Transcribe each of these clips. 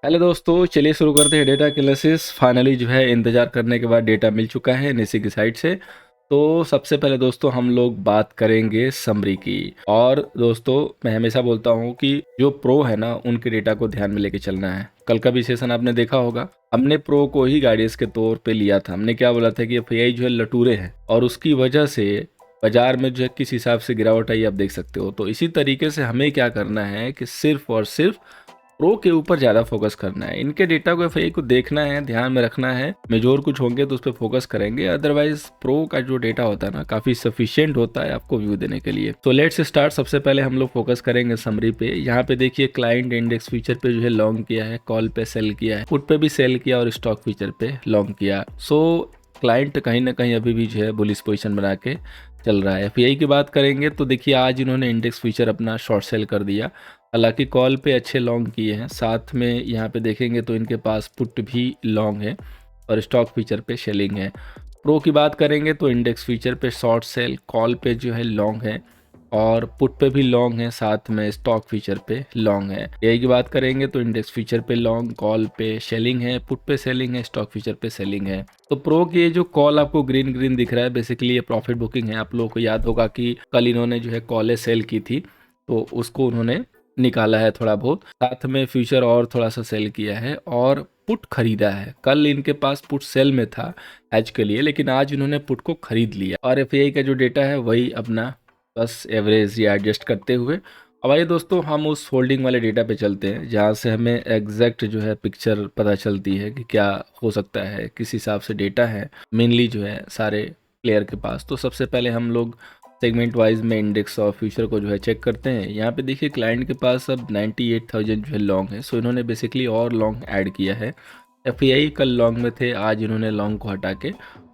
Hello दोस्तों, चलिए शुरू करते हैं डेटा एनालिसिस। फाइनली जो है इंतज़ार करने के बाद डेटा मिल चुका है एनएससी की साइट से। तो सबसे पहले दोस्तों हम लोग बात करेंगे समरी की। और दोस्तों मैं हमेशा बोलता हूँ कि जो प्रो है ना उनके डेटा को ध्यान में लेके चलना है। कल का भी सेशन आपने देखा होगा, हमने प्रो को ही गाइडेंस के तौर पे लिया था। हमने क्या बोला था कि एफआईआई जो है लटूरे हैं और उसकी वजह से बाजार में जो है किस हिसाब से गिरावट आई आप देख सकते हो। तो इसी तरीके से हमें क्या करना है कि सिर्फ और सिर्फ प्रो के ऊपर ज़्यादा फोकस करना है। इनके डेटा को एफआई को देखना है, ध्यान में रखना है। मेजोर कुछ होंगे तो उस पर फोकस करेंगे, अदरवाइज प्रो का जो डेटा होता है ना काफ़ी सफिशिएंट होता है आपको व्यू देने के लिए। तो लेट्स स्टार्ट। सबसे पहले हम लोग फोकस करेंगे समरी पे। यहाँ पे देखिए क्लाइंट इंडेक्स फीचर पे जो है लॉन्ग किया है, कॉल पे सेल किया है, पुट पे भी सेल किया और स्टॉक फीचर पे लॉन्ग किया। सो क्लाइंट कहीं ना कहीं अभी भी जो है बुलिश पोजिशन बना के चल रहा है। एफआई की बात करेंगे तो देखिए आज इन्होंने इंडेक्स फीचर अपना शॉर्ट सेल कर दिया, हालांकि कॉल पे अच्छे लॉन्ग किए हैं। साथ में यहाँ पे देखेंगे तो इनके पास पुट भी लॉन्ग है और स्टॉक फीचर पे शेलिंग है। प्रो की बात करेंगे तो इंडेक्स फीचर पे शॉर्ट सेल, कॉल पे जो है लॉन्ग है और पुट पे भी लॉन्ग है, साथ में स्टॉक फीचर पे लॉन्ग है। यही की बात करेंगे तो इंडेक्स फीचर पे लॉन्ग, कॉल पे शेलिंग है, पुट पे सेलिंग है, स्टॉक फीचर पे सेलिंग है। तो प्रो की ये जो कॉल आपको ग्रीन ग्रीन दिख रहा है बेसिकली ये प्रॉफिट बुकिंग है। आप लोगों को याद होगा कि कल इन्होंने जो है कॉलें सेल की थी तो उसको उन्होंने निकाला है थोड़ा बहुत, साथ में फ्यूचर और थोड़ा सा सेल किया है और पुट खरीदा है। कल इनके पास पुट सेल में था एज के लिए, लेकिन आज इन्होंने पुट को खरीद लिया। और एफआई का जो डेटा है वही अपना बस एवरेज या एडजस्ट करते हुए। अब आइए दोस्तों हम उस होल्डिंग वाले डेटा पे चलते हैं जहाँ से हमें एग्जैक्ट जो है पिक्चर पता चलती है कि क्या हो सकता है, किस हिसाब से डेटा है मेनली जो है सारे प्लेयर के पास। तो सबसे पहले हम लोग सेगमेंट वाइज में इंडेक्स और फ्यूचर को जो है चेक करते हैं। यहाँ पे देखिए क्लाइंट के पास अब 98,000 जो है लॉन्ग है, सो इन्होंने बेसिकली और लॉन्ग ऐड किया है। एफआई कल लॉन्ग में थे, आज इन्होंने लॉन्ग को हटा के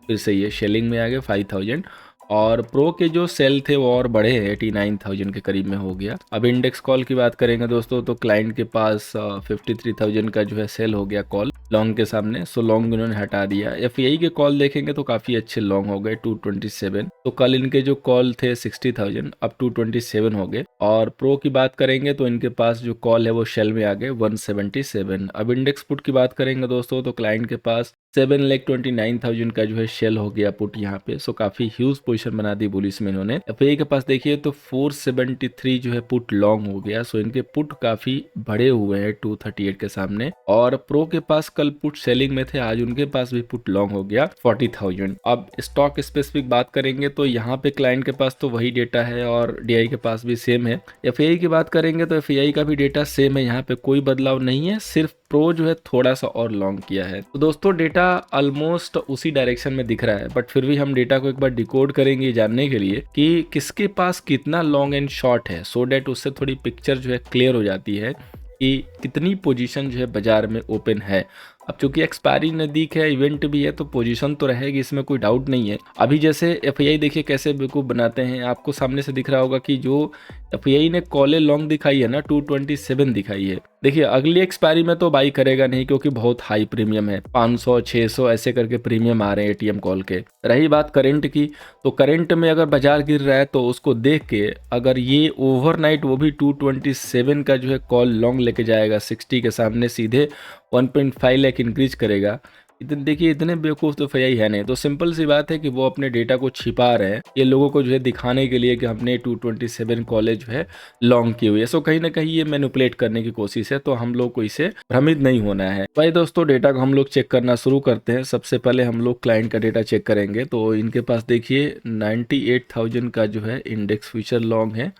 फिर से ये शेलिंग में आ गए 5,000। और प्रो के जो सेल थे वो और बढ़े हैं, 89,000 के करीब में हो गया। अब इंडेक्स कॉल की बात करेंगे दोस्तों तो क्लाइंट के पास 53,000 का जो है सेल हो गया कॉल लॉन्ग के सामने, सो लॉन्ग इन्होंने हटा दिया। एफआई के कॉल देखेंगे तो काफ़ी अच्छे लॉन्ग हो गए 227। तो कल इनके जो कॉल थे 60,000 अब 227 हो गए। और प्रो की बात करेंगे तो इनके पास जो कॉल है वो शेल में आ गए 177। अब इंडेक्स पुट की बात करेंगे दोस्तों तो क्लाइंट के पास 7,29,000 का जो है शेल हो गया पुट यहाँ पे, सो काफी ह्यूज पोजीशन बना दी बुलिस में इन्होंने। एफआई के पास देखिए तो 473 जो है पुट लॉन्ग हो गया, सो इनके पुट काफी बड़े हुए हैं 238 के सामने। और प्रो के पास कल पुट सेलिंग में थे, आज उनके पास भी पुट लॉन्ग हो गया 40,000। अब स्टॉक स्पेसिफिक बात करेंगे तो यहाँ पे क्लाइंट के पास तो वही डेटा है और डीआई के पास भी सेम है। एफआई की बात करेंगे तो एफआई का भी डेटा सेम है, यहाँ पे कोई बदलाव नहीं है, सिर्फ प्रो जो है थोड़ा सा और लॉन्ग किया है। तो दोस्तों डेटा ऑलमोस्ट उसी डायरेक्शन में दिख रहा है, बट फिर भी हम डेटा को एक बार डिकोड करेंगे जानने के लिए कि किसके पास कितना लॉन्ग एंड शॉर्ट है, सो डेट उससे थोड़ी पिक्चर जो है क्लियर हो जाती है कि कितनी पोजीशन जो है बाजार में ओपन है। अब चूंकि एक्सपायरी नज़दीक है, इवेंट भी है, तो पोजीशन तो रहेगी, इसमें कोई डाउट नहीं है। अभी जैसे एफआई देखिए कैसे बेवकूफ़ बनाते हैं, आपको सामने से दिख रहा होगा कि जो एफआई ने कॉले लॉन्ग दिखाई है ना 227 दिखाई है। देखिए अगली एक्सपायरी में तो बाई करेगा नहीं क्योंकि बहुत हाई प्रीमियम है, 500 600 ऐसे करके प्रीमियम आ रहे हैं एटीएम कॉल के। रही बात करंट की, तो करंट में अगर बाजार गिर रहा है तो उसको देख के अगर ये ओवरनाइट वो भी 227 का जो है कॉल लॉन्ग लेके जाएगा 60 के सामने, सीधे 1.5 लाख इंक्रीज करेगा। इतने देखिए इतने बेवकूफ़ तो फयाई है नहीं। तो सिंपल सी बात है कि वो अपने डेटा को छिपा रहे हैं ये लोगों को जो है दिखाने के लिए कि हमने 227 कॉलेज जो है लॉन्ग की हुई है। सो कहीं ना कहीं ये मैनिपुलेट करने की कोशिश है, तो हम लोग को इसे भ्रमित नहीं होना है। भाई दोस्तों डेटा को हम लोग चेक करना शुरू करते हैं। सबसे पहले हम लोग क्लाइंट का डेटा चेक करेंगे तो इनके पास देखिए 98,000 का जो है इंडेक्स फ्यूचर लॉन्ग है,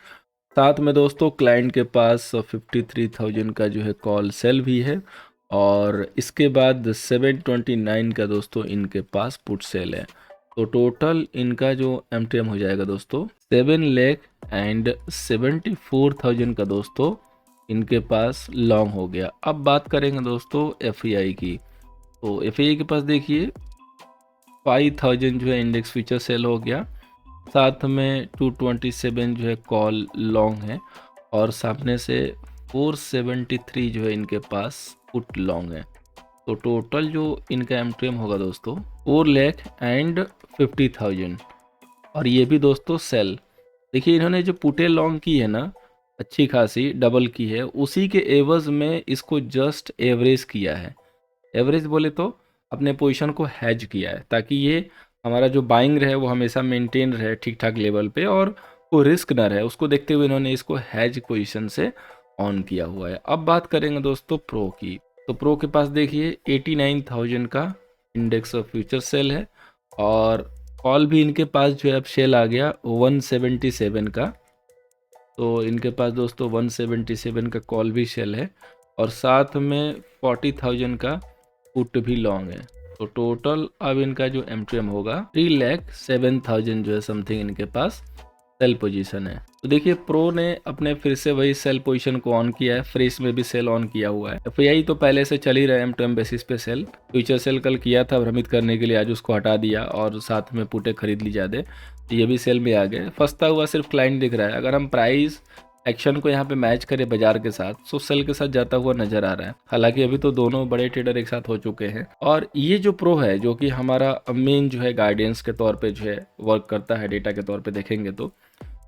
साथ में दोस्तों क्लाइंट के पास 53,000 का जो है कॉल सेल भी है और इसके बाद 729 का दोस्तों इनके पास पुट सेल है। तो टोटल इनका जो एमटीएम हो जाएगा दोस्तों 7,74,000 का दोस्तों इनके पास लॉन्ग हो गया। अब बात करेंगे दोस्तों एफआई की, तो एफआई के पास देखिए 5,000 जो है इंडेक्स फ्यूचर सेल हो गया, साथ में 227 जो है कॉल लॉन्ग है और सामने से 473 जो है इनके पास पुट लॉन्ग है। तो टोटल जो इनका एमटीएम होगा दोस्तों 4,50,000। और ये भी दोस्तों सेल, देखिए इन्होंने जो पुटे लॉन्ग की है ना अच्छी खासी डबल की है, उसी के एवज में इसको जस्ट एवरेज किया है। एवरेज बोले तो अपने पोजीशन को हैज किया है, ताकि ये हमारा जो बाइंग रहे वो हमेशा मेंटेन रहे ठीक ठाक लेवल पे और कोई रिस्क ना रहे, उसको देखते हुए इन्होंने इसको हैज पोजीशन से ऑन किया हुआ है। अब बात करेंगे दोस्तों प्रो की। तो प्रो के पास देखिए 89,000 का इंडेक्स ऑफ फ्यूचर सेल है, और कॉल भी इनके पास जो है अब सेल आ गया 177 का। तो इनके पास दोस्तों 177 का कॉल भी सेल है, और साथ में 40,000 का पुट भी लॉन्ग है। तो टोटल अब इनका जो M2M होगा 3,07,000 जो है समथिंग इनके पास सेल पोजीशन है। तो देखिए प्रो ने अपने फिर से वही सेल पोजीशन को ऑन किया है, फ्रेश में भी सेल ऑन किया हुआ है। एफआईआई तो पहले से चल ही रहा है M2M बेसिस पे सेल, फ्यूचर सेल कल किया था भ्रमित करने के लिए, आज उसको हटा दिया और साथ में पुटे खरीद ली जाते, तो ये भी सेल में आ गए। फंसता हुआ सिर्फ क्लाइंट दिख रहा है। अगर हम प्राइस एक्शन को यहाँ पे मैच करें बाजार के साथ, तो सेल के साथ जाता हुआ नजर आ रहा है। हालांकि अभी तो दोनों बड़े ट्रेडर एक साथ हो चुके हैं, और ये जो प्रो है जो कि हमारा मेन जो है गाइडेंस के तौर पे जो है वर्क करता है, डेटा के तौर पे देखेंगे तो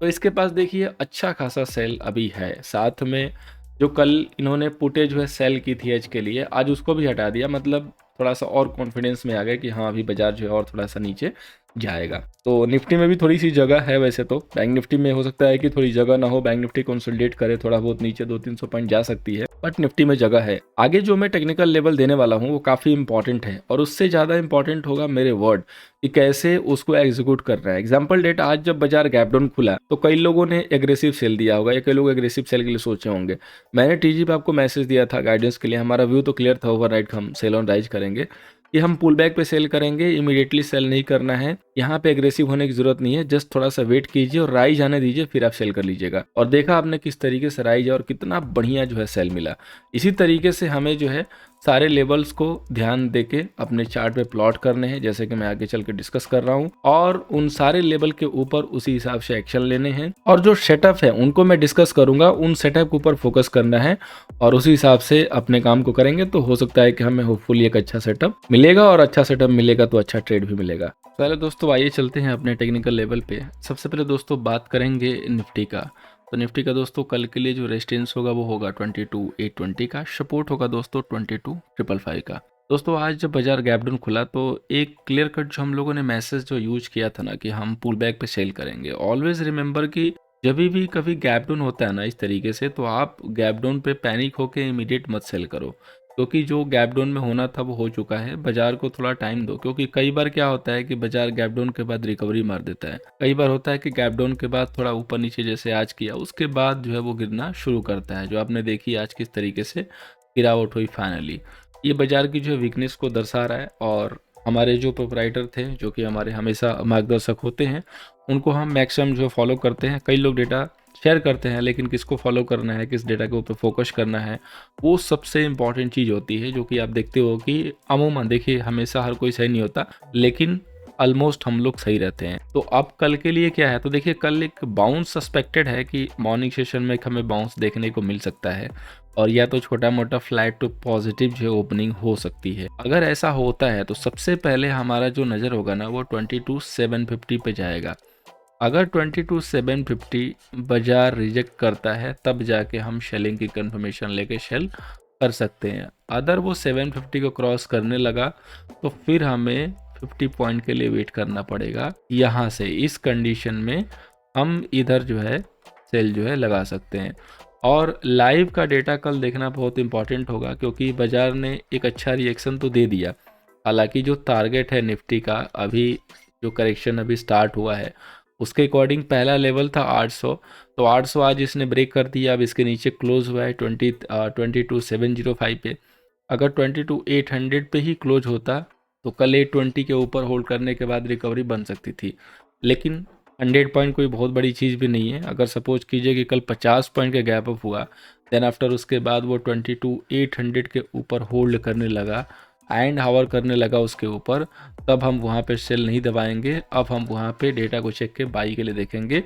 इसके पास देखिए अच्छा खासा सेल अभी है। साथ में जो कल इन्होंने पुटे जो है सेल की थी एज के लिए, आज उसको भी हटा दिया, मतलब थोड़ा सा और कॉन्फिडेंस में आ गया कि हाँ अभी बाजार जो है और थोड़ा सा नीचे जाएगा। तो निफ्टी में भी थोड़ी सी जगह है, वैसे तो बैंक निफ्टी में हो सकता है कि थोड़ी जगह ना हो, बैंक निफ्टी कंसोलिडेट करे थोड़ा बहुत नीचे 200-300 पॉइंट जा सकती है, बट निफ्टी में जगह है। आगे जो मैं टेक्निकल लेवल देने वाला हूँ वो काफ़ी इंपॉर्टेंट है, और उससे ज़्यादा इंपॉर्टेंट होगा मेरे वर्ड कि कैसे उसको एग्जीक्यूट करना है। एग्जाम्पल डेट, आज जब बाजार गैप डाउन खुला तो कई लोगों ने एग्रेसिव सेल दिया होगा, या कई लोग एग्रेसिव सेल के लिए सोचे होंगे। मैंने टीजी पे आपको मैसेज दिया था गाइडेंस के लिए, हमारा व्यू तो क्लियर था ओवरनाइट हम सेल ऑन राइज करेंगे, कि हम पुल बैक पे सेल करेंगे, इमीडिएटली सेल नहीं करना है, यहाँ पे एग्रेसिव होने की जरूरत नहीं है, जस्ट थोड़ा सा वेट कीजिए और राइज आने दीजिए, फिर आप सेल कर लीजिएगा। और देखा आपने किस तरीके से राइज है और कितना बढ़िया जो है सेल मिला। इसी तरीके से हमें जो है सारे लेवल्स को ध्यान देके अपने चार्ट पे प्लॉट करने हैं, जैसे कि मैं आगे चल के डिस्कस कर रहा हूँ, और उन सारे लेवल के ऊपर उसी हिसाब से एक्शन लेने हैं, और जो सेटअप है उनको मैं डिस्कस करूंगा, उन सेटअप के ऊपर फोकस करना है और उसी हिसाब से अपने काम को करेंगे। तो हो सकता है कि हमें होपफुली एक अच्छा सेटअप मिलेगा, और अच्छा सेटअप मिलेगा तो अच्छा ट्रेड भी मिलेगा। पहले दोस्तों आइए चलते हैं अपने टेक्निकल लेवल पे। सबसे पहले दोस्तों बात करेंगे निफ्टी का। तो निफ्टी का दोस्तों कल के लिए जो रेजिस्टेंस होगा वो होगा 22,820 का, सपोर्ट होगा दोस्तों 22,555 का। दोस्तों आज जब बाजार गैप डाउन खुला तो एक क्लियर कट जो हम लोगों ने मैसेज जो यूज किया था ना कि हम पुल बैक पे सेल करेंगे, ऑलवेज रिमेंबर कि जब भी कभी गैप डाउन होता है ना इस तरीके से, तो आप गैप डाउन पे पैनिक होके इमीडिएट मत सेल करो, क्योंकि जो गैप डाउन में होना था वो हो चुका है। बाजार को थोड़ा टाइम दो, क्योंकि कई बार क्या होता है कि बाजार गैप डाउन के बाद रिकवरी मार देता है, कई बार होता है कि गैप डाउन के बाद थोड़ा ऊपर नीचे जैसे आज किया, उसके बाद जो है वो गिरना शुरू करता है, जो आपने देखी आज किस तरीके से गिरावट हुई फाइनली। ये बाजार की जो है वीकनेस को दर्शा रहा है, और हमारे जो प्रोपराइटर थे जो कि हमारे हमेशा मार्गदर्शक होते हैं, उनको हम मैक्सिमम जो फॉलो करते हैं। कई लोग डेटा शेयर करते हैं, लेकिन किसको फॉलो करना है, किस डेटा के ऊपर फोकस करना है, वो सबसे इम्पॉर्टेंट चीज़ होती है। जो कि आप देखते हो कि अमूमन देखिए हमेशा हर कोई सही नहीं होता, लेकिन ऑलमोस्ट हम लोग सही रहते हैं। तो अब कल के लिए क्या है, तो देखिए कल एक बाउंस सस्पेक्टेड है कि मॉर्निंग सेशन में हमें बाउंस देखने को मिल सकता है, और या तो छोटा मोटा फ्लैट टू पॉजिटिव जो ओपनिंग हो सकती है। अगर ऐसा होता है तो सबसे पहले हमारा जो नज़र होगा ना वो 22,750 पे जाएगा। अगर 22,750 बाजार रिजेक्ट करता है तब जाके हम शेलिंग की कंफर्मेशन लेके शेल कर सकते हैं। अदर वो 750 को क्रॉस करने लगा तो फिर हमें 50 पॉइंट के लिए वेट करना पड़ेगा। यहाँ से इस कंडीशन में हम इधर जो है सेल जो है लगा सकते हैं। और लाइव का डेटा कल देखना बहुत इंपॉर्टेंट होगा, क्योंकि बाजार ने एक अच्छा रिएक्शन तो दे दिया। हालांकि जो टारगेट है निफ्टी का, अभी जो करेक्शन अभी स्टार्ट हुआ है उसके अकॉर्डिंग पहला लेवल था 800, तो 800 आज इसने ब्रेक कर दिया। अब इसके नीचे क्लोज हुआ है 22,705 पे। अगर 22,800 पे ही क्लोज होता तो कल 820 के ऊपर होल्ड करने के बाद रिकवरी बन सकती थी, लेकिन 100 पॉइंट कोई बहुत बड़ी चीज़ भी नहीं है। अगर सपोज कीजिए कि कल 50 पॉइंट का गैप अप हुआ, देन आफ्टर उसके बाद वो 22,800 के ऊपर होल्ड करने लगा एंड हावर करने लगा उसके ऊपर, तब हम वहाँ पे सेल नहीं दबाएंगे। अब हम वहाँ पे डेटा को चेक के बाई के लिए देखेंगे।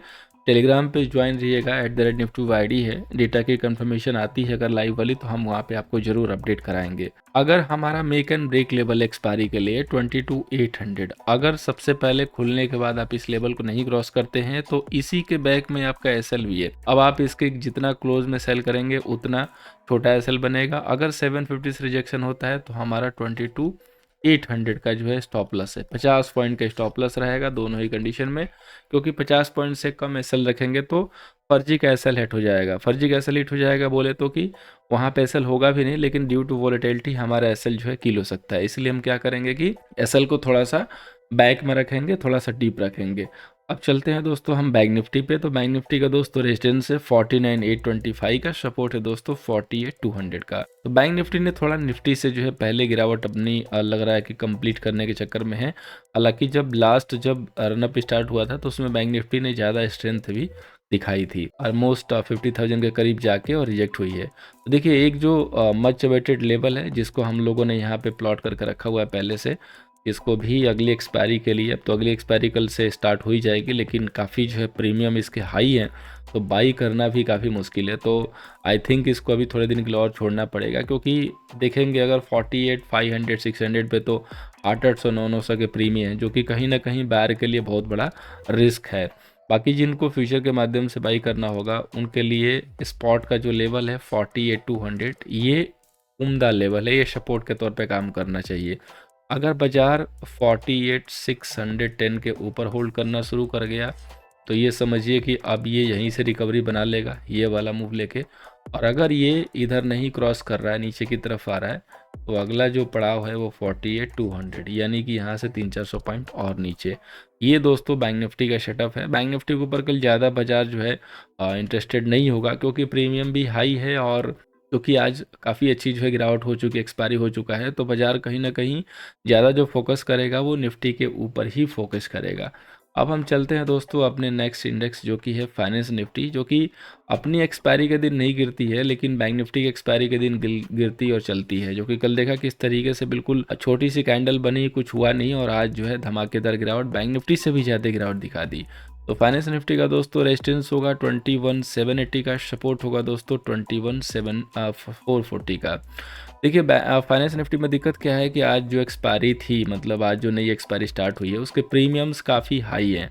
टेलीग्राम पे ज्वाइन रहिएगा, @niftywid है। डेटा की कंफर्मेशन आती है अगर लाइव वाली तो हम वहाँ पे आपको ज़रूर अपडेट कराएंगे। अगर हमारा make and break level expiry के लिए 22,800, अगर सबसे पहले खुलने के बाद आप इस लेवल को नहीं क्रॉस करते हैं तो इसी के बैक में आपका एसएल भी है। अब आप इसके जितना क्लोज में सेल करेंगे उतना छोटा एसएल बनेगा। अगर 750 से रिजेक्शन होता है तो हमारा 22,800 का जो है स्टॉप लॉस है। 50 पॉइंट का स्टॉप लॉस रहेगा दोनों ही कंडीशन में, क्योंकि 50 पॉइंट से कम एसएल रखेंगे तो फर्जी का एसएल हिट हो जाएगा। फर्जी का एसएल हिट हो जाएगा बोले तो कि वहाँ पे एसएल होगा भी नहीं, लेकिन ड्यू टू वॉलेटिलिटी हमारा एसएल जो है किल हो सकता है। इसलिए हम क्या करेंगे कि एसएल को थोड़ा सा बैक में रखेंगे, थोड़ा सा डीप रखेंगे। अब चलते हैं दोस्तों हम बैंक निफ्टी पे। तो बैंक निफ्टी का दोस्तों रेजिस्टेंस है 49,825 का, सपोर्ट है दोस्तों 48,200 का। तो बैंक निफ्टी ने थोड़ा निफ्टी से जो है पहले गिरावट अपनी लग रहा है कि कंप्लीट करने के चक्कर में है। हालांकि जब रनअप स्टार्ट हुआ था तो उसमें बैंक निफ्टी ने ज़्यादा स्ट्रेंथ भी दिखाई थी, ऑलमोस्ट 50,000 के करीब जाके और रिजेक्ट हुई है। तो देखिए एक जो मच अवेटेड लेवल है जिसको हम लोगों ने यहाँ पे प्लॉट करके रखा हुआ है पहले से, इसको भी अगली एक्सपायरी के लिए, अब तो अगली एक्सपायरी कल से स्टार्ट हो ही जाएगी, लेकिन काफ़ी जो है प्रीमियम इसके हाई हैं तो बाई करना भी काफ़ी मुश्किल है। तो आई थिंक इसको अभी थोड़े दिन के लिए और छोड़ना पड़ेगा, क्योंकि देखेंगे अगर 48,500 600 पे तो 800 900 के प्रीमियम है, जो कि कहीं ना कहीं बायर के लिए बहुत बड़ा रिस्क है। बाकी जिनको फ्यूचर के माध्यम से बाई करना होगा उनके लिए स्पॉट का जो लेवल है 48,200 ये उम्दा लेवल है, ये सपोर्ट के तौर पे काम करना चाहिए। अगर बाजार 48,610 के ऊपर होल्ड करना शुरू कर गया तो ये समझिए कि अब ये यहीं से रिकवरी बना लेगा ये वाला मूव लेके। और अगर ये इधर नहीं क्रॉस कर रहा है, नीचे की तरफ आ रहा है, तो अगला जो पड़ाव है वो 48,200, यानी कि यहाँ से 300-400 पॉइंट और नीचे। ये दोस्तों बैंक निफ्टी का सेटअप है। बैंक निफ्टी के ऊपर कल ज़्यादा बाजार जो है इंटरेस्टेड नहीं होगा, क्योंकि प्रीमियम भी हाई है और क्योंकि आज काफ़ी अच्छी जो है गिरावट हो चुकी है, एक्सपायरी हो चुका है, तो बाजार कहीं ना कहीं ज़्यादा जो फोकस करेगा वो निफ्टी के ऊपर ही फोकस करेगा। अब हम चलते हैं दोस्तों अपने नेक्स्ट इंडेक्स जो कि है फाइनेंस निफ्टी, जो कि अपनी एक्सपायरी के दिन नहीं गिरती है लेकिन बैंक निफ्टी की एक्सपायरी के दिन गिरती और चलती है। जो कि कल देखा किस तरीके से बिल्कुल छोटी सी कैंडल बनी, कुछ हुआ नहीं, और आज जो है धमाकेदार गिरावट बैंक निफ्टी से भी ज़्यादा गिरावट दिखा दी। तो फाइनेंस निफ्टी का दोस्तों रेजिस्टेंस होगा 21,780 का, सपोर्ट होगा दोस्तों 21,440 का। देखिए फाइनेंस निफ्टी में दिक्कत क्या है कि आज जो एक्सपायरी थी, मतलब आज जो नई एक्सपायरी स्टार्ट हुई है उसके प्रीमियम्स काफ़ी हाई हैं।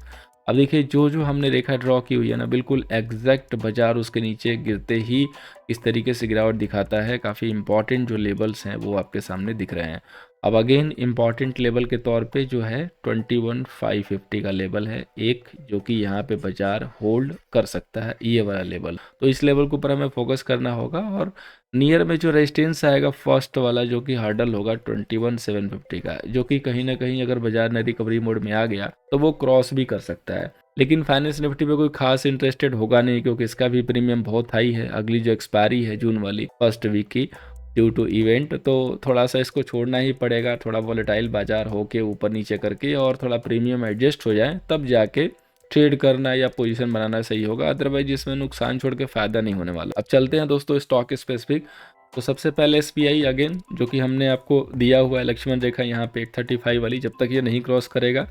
अब देखिए जो जो हमने रेखा ड्रॉ की हुई है ना, बिल्कुल एग्जैक्ट बाजार उसके नीचे गिरते ही इस तरीके से गिरावट दिखाता है। काफ़ी इंपॉर्टेंट जो लेवल्स हैं वो आपके सामने दिख रहे हैं। अब अगेन इंपॉर्टेंट लेवल के तौर पे जो है 21,550 का लेवल है एक, जो कि यहाँ पे बाजार होल्ड कर सकता है ये वाला लेवल। तो इस लेवल के ऊपर हमें फोकस करना होगा। और नियर में जो रेजिस्टेंस आएगा फर्स्ट वाला जो कि हार्डल होगा 21,750 का, जो कि कहीं ना कहीं अगर बाजार ने रिकवरी मोड में आ गया तो वो क्रॉस भी कर सकता है। लेकिन फाइनेंस निफ्टी पे कोई खास इंटरेस्टेड होगा नहीं, क्योंकि इसका भी प्रीमियम बहुत हाई है। अगली जो एक्सपायरी है जून वाली फर्स्ट वीक की ड्यू टू इवेंट, तो थोड़ा सा इसको छोड़ना ही पड़ेगा। थोड़ा वॉलेटाइल बाजार होके ऊपर नीचे करके और थोड़ा प्रीमियम एडजस्ट हो जाए तब जाके ट्रेड करना या पोजीशन बनाना सही होगा, अदरवाइज इसमें नुकसान छोड़ के फायदा नहीं होने वाला। अब चलते हैं दोस्तों स्टॉक स्पेसिफिक। तो सबसे पहले एसबीआई अगेन, जो कि हमने आपको दिया हुआ है लक्ष्मण रेखा यहाँ पे 835 वाली, जब तक ये नहीं क्रॉस करेगा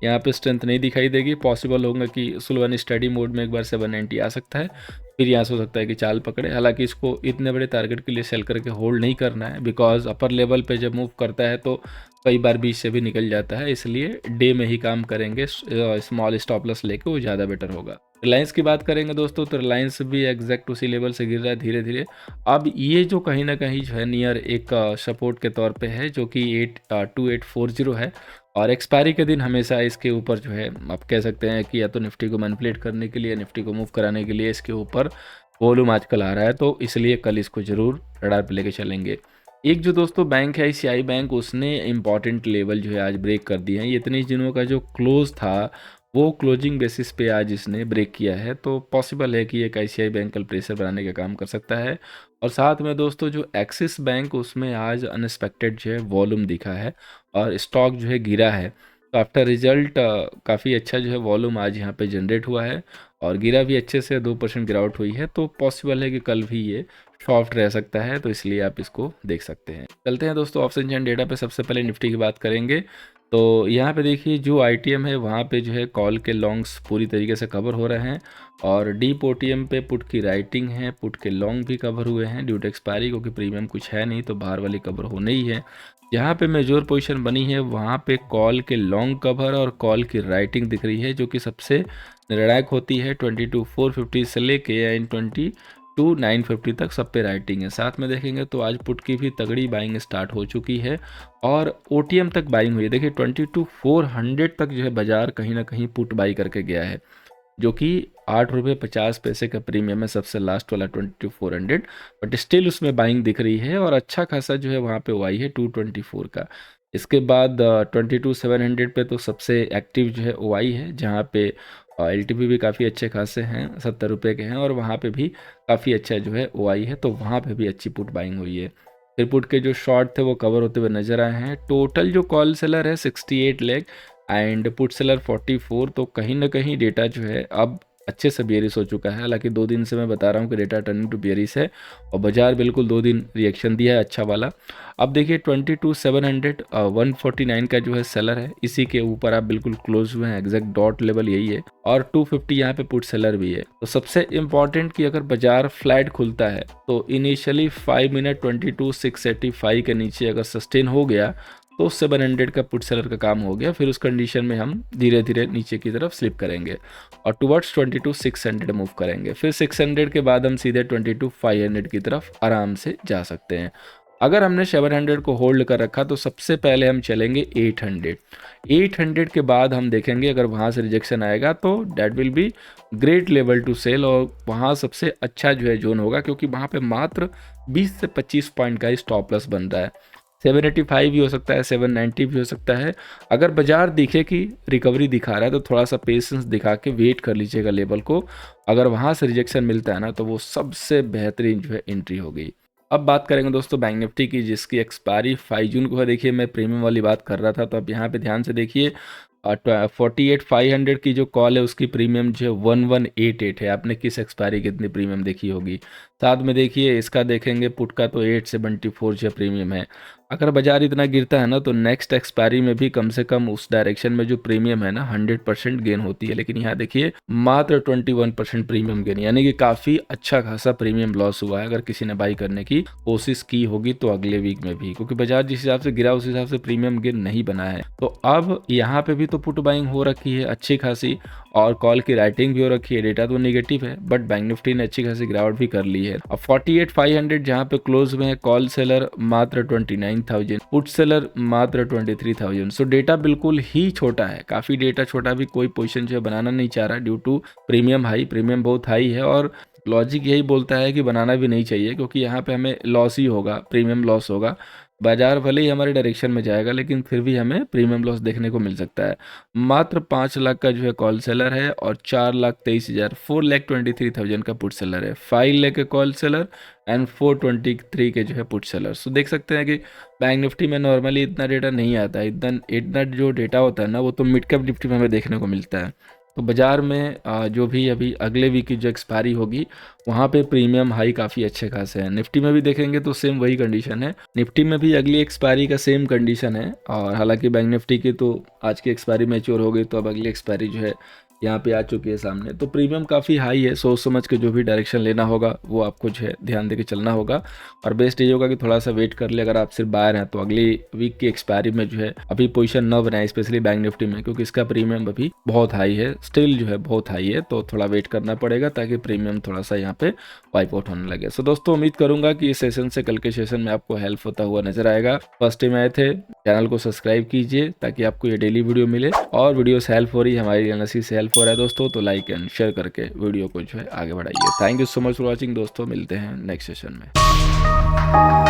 यहाँ पे स्ट्रेंथ नहीं दिखाई देगी। पॉसिबल होगा कि सुलवानी स्टडी मोड में एक बार 790 आ सकता है, फिर यहाँ से हो सकता है कि चाल पकड़े। हालांकि इसको इतने बड़े टारगेट के लिए सेल करके होल्ड नहीं करना है, बिकॉज अपर लेवल पे जब मूव करता है तो कई बार बीच से भी निकल जाता है, इसलिए डे में ही काम करेंगे, स्मॉल स्टॉप लॉस लेके वो ज़्यादा बेटर होगा। रिलायंस की बात करेंगे दोस्तों, तो रिलायंस भी एग्जैक्ट उसी लेवल से गिर रहा है धीरे धीरे। अब ये जो कहीं ना कहीं जो है नियर एक सपोर्ट के तौर पे है, जो कि 2840 है, और एक्सपायरी के दिन हमेशा इसके ऊपर जो है आप कह सकते हैं कि या तो निफ्टी को मैनिपुलेट करने के लिए, निफ्टी को मूव कराने के लिए इसके ऊपर वॉल्यूम आजकल आ रहा है, तो इसलिए कल इसको जरूर रडार पे लेके चलेंगे। एक जो दोस्तों बैंक है आईसीआई बैंक, उसने इंपॉर्टेंट लेवल जो है आज ब्रेक कर दिए हैं। ये इतने दिनों का जो क्लोज था वो क्लोजिंग बेसिस पे आज इसने ब्रेक किया है, तो पॉसिबल है कि एक आईसीआई बैंक कल प्रेशर बनाने का काम कर सकता है। और साथ में दोस्तों जो एक्सिस बैंक, उसमें आज अनएक्सपेक्टेड जो है वॉल्यूम दिखा है और स्टॉक जो है गिरा है। तो आफ्टर रिजल्ट काफ़ी अच्छा जो है वॉल्यूम आज यहाँ पे जनरेट हुआ है और गिरा भी अच्छे से, 2% गिरावट हुई है, तो पॉसिबल है कि कल भी ये सॉफ्ट रह सकता है, तो इसलिए आप इसको देख सकते हैं। चलते हैं दोस्तों ऑप्शन चैन डेटा पे। सबसे पहले निफ्टी की बात करेंगे तो यहाँ पे देखिए जो आईटीएम है वहाँ पे जो है कॉल के लॉन्ग्स पूरी तरीके से कवर हो रहे हैं और डीप ओटीएम पे पुट की राइटिंग है, पुट के लॉन्ग भी कवर हुए हैं ड्यू टू एक्सपायरी, क्योंकि प्रीमियम कुछ है नहीं तो बाहर वाली कवर होने ही है। जहाँ पे मेजोर पोजीशन बनी है वहाँ पे कॉल के लॉन्ग कवर और कॉल की राइटिंग दिख रही है, जो कि सबसे निर्णायक होती है। 22,450 से लेके एंड 22,950 तक सब पे राइटिंग है। साथ में देखेंगे तो आज पुट की भी तगड़ी बाइंग स्टार्ट हो चुकी है और ओटीएम तक बाइंग हुई है। देखिए 22,400 तक जो है बाजार कहीं ना कहीं पुट बाई करके गया है, जो कि 8 रुपये 50 पैसे का प्रीमियम है सबसे लास्ट वाला 22,400, बट स्टिल उसमें बाइंग दिख रही है और अच्छा खासा जो है वहाँ पे वाई है 224 का। इसके बाद 22,700 पे तो सबसे एक्टिव जो है वाई है, जहाँ पे एलटीपी भी काफ़ी अच्छे खासे हैं, 70 रुपये के हैं और वहाँ पे भी काफ़ी अच्छा जो है वाई है, तो वहाँ पे भी अच्छी पुट बाइंग हुई है। फिर पुट के जो शॉर्ट थे वो कवर होते हुए नजर आए हैं। टोटल जो कॉल सेलर है 68 लाख एंड पुट सेलर 44, तो कहीं ना कहीं डेटा जो है अब अच्छे से बेयरिश हो चुका है। हालांकि 2 दिन से मैं बता रहा हूँ कि डेटा टर्निंग टू बेयरिश है और बाजार बिल्कुल 2 दिन रिएक्शन दिया है अच्छा वाला। अब देखिए 22,700 149 का जो है सेलर है, इसी के ऊपर आप बिल्कुल क्लोज हुए हैं, एग्जैक्ट डॉट लेवल यही है और 250 यहाँ पे पुट सेलर भी है। तो सबसे इम्पॉर्टेंट कि अगर बाजार फ्लैट खुलता है तो इनिशियली 5 मिनट 22,685 के नीचे अगर सस्टेन हो गया तो 700 का पुट सेलर का काम हो गया। फिर उस कंडीशन में हम धीरे धीरे नीचे की तरफ स्लिप करेंगे और टुवर्ड्स 22,600 मूव करेंगे। फिर 600 के बाद हम सीधे 22,500 की तरफ आराम से जा सकते हैं। अगर हमने 700 को होल्ड कर रखा तो सबसे पहले हम चलेंगे 800 के बाद हम देखेंगे अगर वहाँ से रिजेक्शन आएगा तो that will be great level to sell और वहाँ सबसे अच्छा जो है जोन होगा, क्योंकि वहाँ पे मात्र 20 से 25 पॉइंट का ही स्टॉप लॉस बन रहा है। 785 भी हो सकता है, 790 भी हो सकता है। अगर बाजार दिखे कि रिकवरी दिखा रहा है तो थोड़ा सा पेशेंस दिखा के वेट कर लीजिएगा लेवल को। अगर वहाँ से रिजेक्शन मिलता है ना तो वो सबसे बेहतरीन जो है एंट्री होगी। अब बात करेंगे दोस्तों बैंक निफ्टी की, जिसकी एक्सपायरी 5 जून को है। देखिए मैं प्रीमियम वाली बात कर रहा था, तो अब यहाँ पे ध्यान से देखिए 48,500 की जो कॉल है उसकी प्रीमियम जो है 1188 है। आपने किस एक्सपायरी कितनी प्रीमियम देखी होगी। साथ में देखिए इसका देखेंगे पुट का तो 874 जो प्रीमियम है। अगर बाजार इतना गिरता है ना तो नेक्स्ट एक्सपायरी में भी कम से कम उस डायरेक्शन में जो प्रीमियम है ना 100% गेन होती है, लेकिन यहाँ देखिए मात्र 21% प्रीमियम गेन, यानी कि काफ़ी अच्छा खासा प्रीमियम लॉस हुआ है। अगर किसी ने बाई करने की कोशिश की होगी तो अगले वीक में भी, क्योंकि बाजार जिस हिसाब से गिरा उस हिसाब से प्रीमियम गेन नहीं बना है। तो अब यहाँ पे भी तो पुट बाइंग हो रखी है अच्छी खासी और कॉल की राइटिंग भी हो रखी है। डेटा तो नेगेटिव है बट बैंक निफ्टी ने अच्छी खासी गिरावट भी कर ली है। अब 48,500 जहाँ पे क्लोज हुए हैं, कॉल सेलर मात्र 29,000, पुट सेलर मात्र 23,000। सो डेटा बिल्कुल ही छोटा है, काफी डेटा छोटा, भी कोई पोजीशन जो है बनाना नहीं चाह रहा due to premium high. Premium बहुत हाई है और लॉजिक यही बोलता है कि बनाना भी नहीं चाहिए, क्योंकि यहाँ पे हमें लॉस ही होगा, प्रीमियम लॉस होगा। बाजार भले ही हमारे डायरेक्शन में जाएगा लेकिन फिर भी हमें प्रीमियम लॉस देखने को मिल सकता है। मात्र 5 लाख का जो है कॉल सेलर है और 4,23,000 4,23,000 का पुट सेलर है। 5 लाख का कॉल सेलर एंड 423 के जो है पुट सेलर। सो देख सकते हैं कि बैंक निफ्टी में नॉर्मली इतना डेटा नहीं आता है। इतना जो डेटा होता है ना वो तो मिड कैप निफ्टी में हमें देखने को मिलता है। तो बाज़ार में जो भी अभी अगले वीक की जो एक्सपायरी होगी वहाँ पे प्रीमियम हाई काफ़ी अच्छे खासे हैं। निफ्टी में भी देखेंगे तो सेम वही कंडीशन है, निफ्टी में भी अगली एक्सपायरी का सेम कंडीशन है। और हालांकि बैंक निफ्टी की तो आज की एक्सपायरी मैच्योर हो गई तो अब अगली एक्सपायरी जो है यहाँ पे आ चुकी है सामने। तो प्रीमियम काफ़ी हाई है, सोच समझ के जो भी डायरेक्शन लेना होगा वो आपको जो है ध्यान देके चलना होगा। और बेस्ट ये होगा कि थोड़ा सा वेट कर ले, अगर आप सिर्फ बायर हैं तो अगली वीक की एक्सपायरी में जो है अभी पोजीशन न बनाए, स्पेशली बैंक निफ्टी में, क्योंकि इसका प्रीमियम अभी बहुत हाई है, स्टिल जो है बहुत हाई है। तो थोड़ा वेट करना पड़ेगा ताकि प्रीमियम थोड़ा सा यहाँ पे वाइप आउट होने लगे। सो दोस्तों उम्मीद करूंगा कि इस सेशन से कल के सेशन में आपको हेल्प होता हुआ नजर आएगा। फर्स्ट टाइम आए थे चैनल को सब्सक्राइब कीजिए ताकि आपको ये डेली वीडियो मिले, और वीडियो से हेल्प हो रही है, हमारी एनालिसिस से हेल्प हो रहा है दोस्तों, तो लाइक एंड शेयर करके वीडियो को जो है आगे बढ़ाइए। Thank you so much for watching दोस्तों, मिलते हैं नेक्स्ट सेशन में।